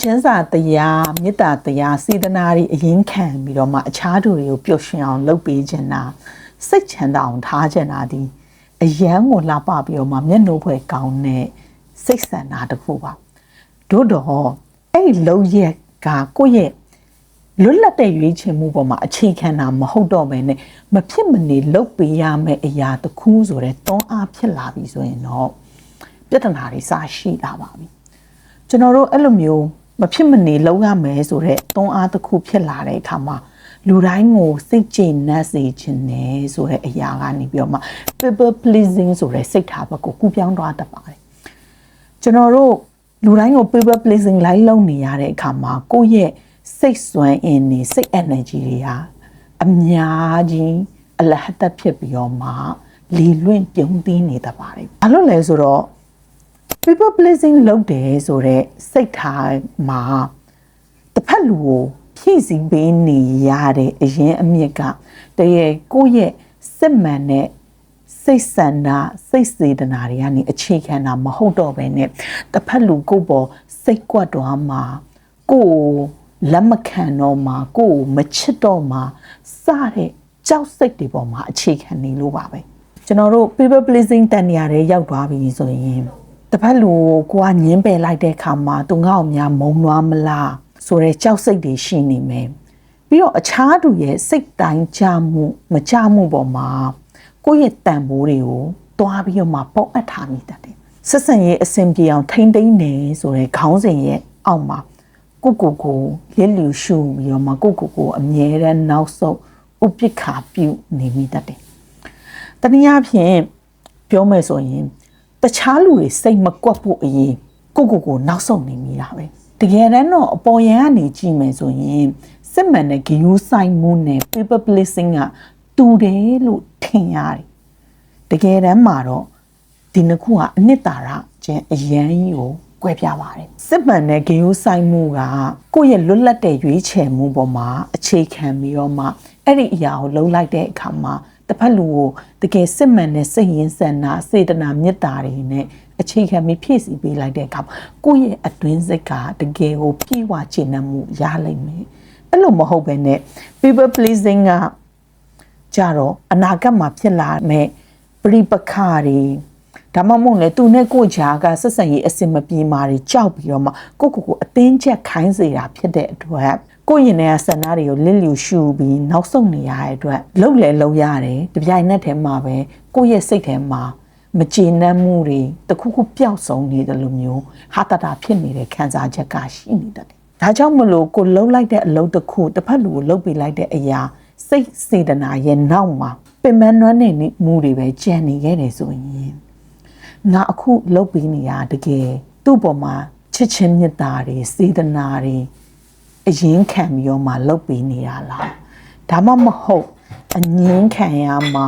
ချမ်းသာတရားမေတ္တာတရားစေတနာတွေအရင်ခံပြီးတော့မှအခြားသူတွေကိုပျော်ရွှင်အောင်လုပ်ပေးခြင်းတာစိတ်ချမ်းသာအောင်ထားခြင်းတာဒီအယံကိုလှပပြီးတော့မှမျက်နှာဖွယ်ကောင်းတဲ့စိတ်ဆန္ဒတစ်ခုပါတို့တော့အဲ့လုံရက်ကကိုယ့်ရဲ့လွတ်လပ်တဲ့ရွေးချယ်မှုပေါ်မှာအခြေခံတာမဟုတ်တော့ဘဲနဲ့မဖြစ်မနေလုပ်ပေးရမယ့်အရာတစ်ခုဆိုတဲ့တွန်းအားဖြစ်လာပြီဆိုရင်တော့ပြဿနာတွေစရှိလာပါပြီကျွန်တော်တို့အဲ့လိုမျိုးမဖြစ်မနေလုပ်ရမယ်ဆိုတဲ့တွန်းအားတစ်ခုဖြစ်လာတဲ့အခါမှာလူတိုင်းကိုစိတ်ကျေနပ်စေခြင်းနဲ့ဆိုတဲ့အရာကနေပြီးတော့မှ people pleasing ဆိုတဲ့စိတ်ထားဘက်ကိုကူးပြောင်းသွားတတ်ပါတယ်ကျွန်တော်တို့လူတိုင်းကို people pleasing လိုက်လုပ်နေရတဲ့အခါမှာကိုယ့်ရဲ့စိတ်စွမ်းအင်နေစိတ် energy တွေဟာအများကြီးအလဟတ်တက်ဖြစ်ပြီးတော့မှလီလွင့်ပြုံးသိနေတတ်ပါတယ်ဘာလို့လဲဆိုတော့ people pleasing လုပ်တယ်ဆိုတဲ့စိတ်ထားမှာတစ်ဖက်လူကိုဖြည့်ဆည်းပေးနေရတဲ့အရင်အမြစ်ကတကယ်ကိုယ့်ရဲ့စစ်မှန်တဲ့စိတ်ဆန္ဒစိတ်စေတနာတွေကနေအခြေခံတာမဟုတ်တော့ဘဲနဲ့တစ်ဖက်လူကိုပေါ်စိတ်ကွက်သွားမှာကိုယ်လက်မခံတော့မှာကိုယ်မချစ်တော့မှာစတဲ့ကြောက်စိတ်တွေပေါ်မှာအခြေခံနေလို့ပါပဲကျွန်တော်တို့ people pleasing တန်နေရာတွေရောက်သွားပြီဆိုရင်တစ်ဖက်လူကိုကညင်းပယ်လိုက်တဲ့အခါမှာသူငါ့ကိုများမုံနွားမလားဆိုတဲ့ကြောက်စိတ်တွေရှိနေမယ်ပြီးတော့အခြားသူရဲ့စိတ်တိုင်းကြမှုမကြမှုပေါ်မှာကိုယ့်ရဲ့တန်ဖိုးတွေကိုတွားပြီးတော့မှပေါက်အပ်ထားမိတတ်တယ်ဆက်ဆံရေးအဆင်ပြေအောင်ထိမ့်သိမ့်နေဆိုတဲ့ခေါင်းစဉ်ရဲ့အောက်မှာကိုလစ်လျူရှုပြီးတော့မှကိုအမြဲတမ်းနောက်ဆုံးဥပိ္ပခာပြုနေမိတတ်တယ်တနည်းအားဖြင့်ပြောမယ်ဆိုရင်တခြားလူတွေစိတ်မကွက်ဖို့အရင်ကိုနောက်ဆုံးနေမိတာပဲတကယ်တမ်းတော့အပေါ်ယံကနေကြည့်မယ်ဆိုရင်စစ်မှန်တဲ့ဂရုစိုက်မှုနဲ့ people pleasing ကတူတယ်လို့ထင်ရတယ်တကယ်တမ်းမှာတော့ဒီနှစ်ခုကအနှစ်သာရချင်းအရန်ကြီးကိုကွဲပြားပါတယ်စစ်မှန်တဲ့ဂရုစိုက်မှုကကိုယ့်ရဲ့လွတ်လပ်တဲ့ရွေးချယ်မှုပေါ်မှာအခြေခံပြီးတော့မှအဲ့ဒီအရာကိုလှုပ်လိုက်တဲ့အခါမှာတစ်ဖက်လူကိုတကယ်စစ်မှန်တဲ့စိတ်ရင်းဆန္ဒစေတနာမေတ္တာတွေနဲ့အခြေခံပြီးဖြည့်ဆည်းပေးလိုက်တဲ့အခါမှာကိုယ့်ရဲ့အတွင်းစိတ်ကတကယ်ကိုပြည့်ဝကျေနပ်မှုရလိမ့်မယ်အဲ့လိုမဟုတ်ဘဲနဲ့ people pleasing ကကြတော့အနာဂတ်မှာဖြစ်လာမယ့်ပရိပခါတွေဒါမှမဟုတ်လေသူနဲ့ကိုယ်ကြားကဆက်ဆံရေးအစင်မပြေမာတွေကြောက်ပြီးတော့မှကိုအတင်းချက်ခိုင်းစေတာဖြစ်တဲ့အတွက်ကိုယ့်ရင်ထဲကဆန္ဒတွေကိုလစ်လျူရှုပြီးနောက်ဆုံးနေရတဲ့အတွက်လှုပ်လဲလှုပ်ရတယ်တပြိုင်နက်တည်းမှာပဲကိုယ့်ရဲ့စိတ်ထဲမှာမကျေနပ်မှုတွေတခုခုပျောက်ဆုံးနေတယ်လို့မျိုးဟာတတာဖြစ်နေတဲ့ခံစားချက်ကရှိနေတယ်ဒါကြောင့်မလို့ကိုလှုပ်လိုက်တဲ့အလုပ်တစ်ခုတစ်ဖက်လူကိုလှုပ်ပေးလိုက်တဲ့အရာစိတ်စေတနာရဲ့နောက်မှာပင်မနှွမ်းနေမှုတွေပဲကြံနေခဲ့တယ်ဆိုရင်ငါအခုလှုပ်ပေးနေရတကယ်သူ့ပေါ်မှာချစ်ချင်းမြတ်တာတွေစေတနာတွေအရင်ခံပြီးတော့မှလှုပ်ပေးနေရလားဒါမှမဟုတ်အငင်းခံရမှာ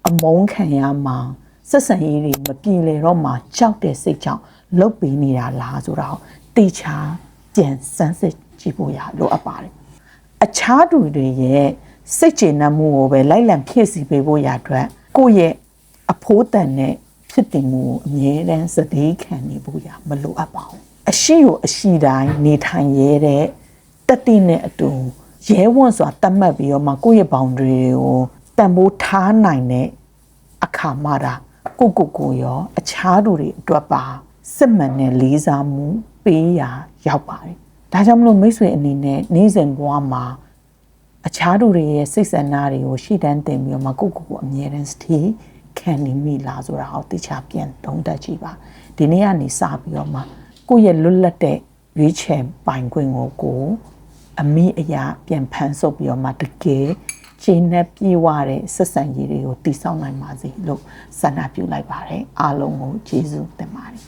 အမုန်းခံရမှာဆက်ဆံရေးတွေမပြေလည်တော့မှကြောက်တဲ့စိတ်ကြောင့်လှုပ်ပေးနေတာလားဆိုတော့တေချာကြံစမ်းစစ်ကြည့်ဖို့ရလိုအပ်ပါတယ်အခြားသူတွေရဲ့စိတ်ကျေနပ်မှုကိုပဲလိုက်လံဖြည့်ဆည်းပေးဖို့ရအတွက်ကိုယ့်ရဲ့အဖိုးတန်တဲ့ဖြစ်တည်မှုကိုအမြဲတမ်းစတဲ့ခံနေဖို့ရမလိုအပ်ပါဘူးအရှိကိုအရှိတိုင်းနေထိုင်ရတဲ့တတိနဲ့အတူရဲဝံ့စွာတတ်မှတ်ပြီးတော့မှကိုယ့်ရဲ့ boundary တွေကိုတန်ဖိုးထားနိုင်တဲ့အခါမှတာကိုရောအခြားသူတွေအတွက်ပါစစ်မှန်တဲ့လေးစားမှုပေးရာရောက်ပါတယ်ဒါကြောင့်မလို့မိတ်ဆွေအနေနဲ့နေ့စဉ်ဘဝမှာအခြားသူတွေရဲ့စိတ်ဆန္ဒတွေကိုရှေ့တန်းတင်ပြီးတော့မှကိုအမြဲတမ်းစတေးခံနေမိလားဆိုတာကိုသိချပြန်သုံးသပ်ကြည့်ပါဒီနေ့ကနေစပြီးတော့မှကိုယ့်ရဲ့လွတ်လပ်တဲ့ရွေးချယ်ပိုင်ခွင့်ကိုအမိအရာပြန်ဖန်ဆုပ်ပြီးတော့မှတကယ်ခြေနဲ့ပြေဝတဲ့ဆက်ဆံရေးတွေကိုတည်ဆောက်နိုင်ပါစေလို့ဆန္ဒပြုလိုက်ပါတယ်အားလုံးကိုကျေးဇူးတင်ပါတယ်